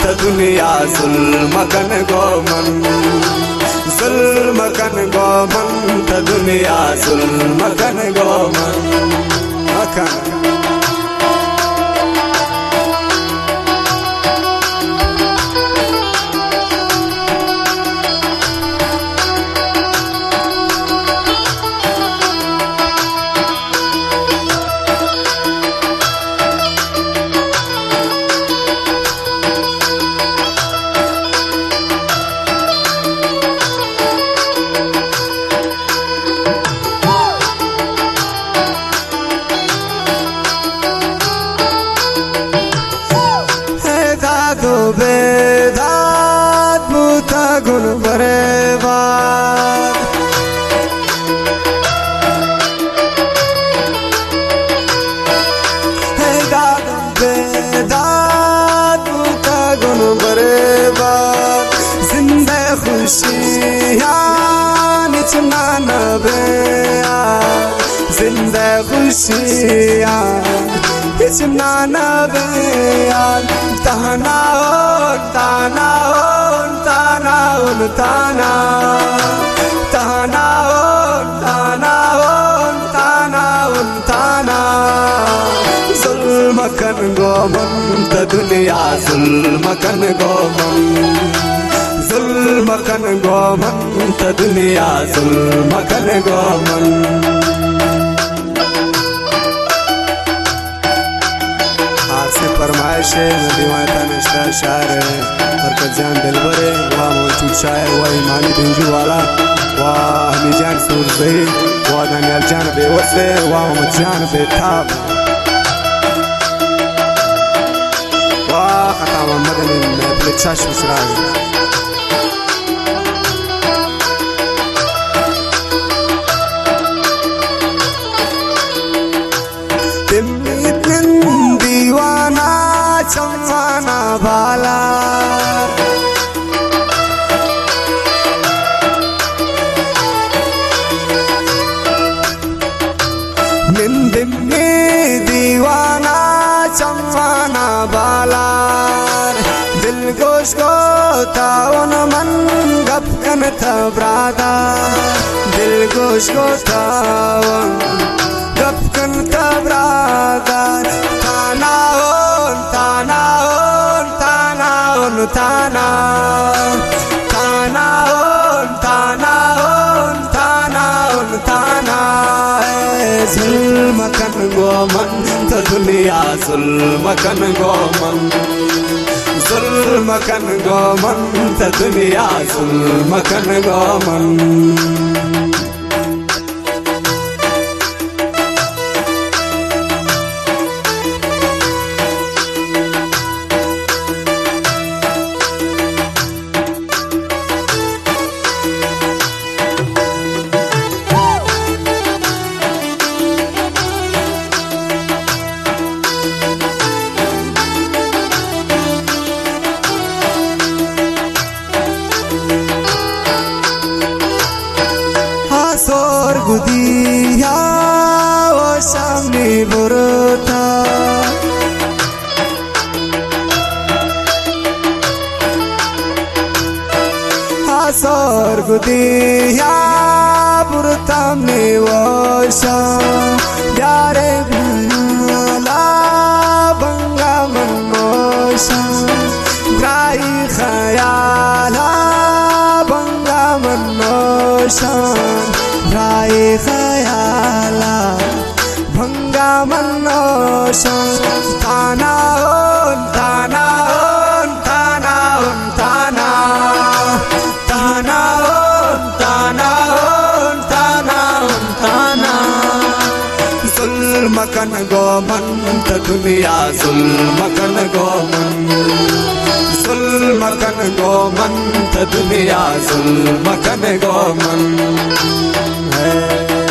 त दुनिया जुल्म कन गोमन जुल्म कन गोमन त दुनिया जुल्म कन गोमन मकन बेदात मुता गुन बरेबाद बेदात मुता गुन बरेबाद जिंदे खुशियाँ निचना नबे जिंदे खुशियाँ निचना नबे ताना ताना ताना ताना ताना ताना ताना ताना जुल्म कन गोमन त दुनिया जुल्म कन गोमन जुल्म कन गोमन त दुनिया जुल्म कन गोमन फरमाइश है दीवाना नशा शायर बरकत जान दिलबरे वाह मौजूद शायर वाह ईमानी बिंजू वाला वाह हमी जान सूरजई वाह दानियाल जान बेवसे वाह मोहम्मद जान बेताब वाह खता मोहम्मद ने प्लेचाश उसराज चमना भाला निंदिनी दीवाना चमना बाला दिल गोश को तावन मन गपकन था ब्रादा दिल गोश को तावन गपकन था ब्रादा ताना ताना ताना ताना ताना ताना ताना ताना जुल्म कन गोमन त दुनिया जुल्म कन गोमन जुल्म कन गोमन त दुनिया जुल्म कन गोमन गुदिया वो सामने बुरता हासोर गुदिया बुरता में वो प्यारे भला बंगा मनोशा ग्राही खयाला बंगा मनोशा राय खयाला भंगा मनोशा ताना ताना ताना ताना ताना ताना ताना ताना जुल्म कन गोमन त दुनिया जुल्म कन गोमन जुल्म कन गोमन त दुनिया जुल्म कन गोमन है।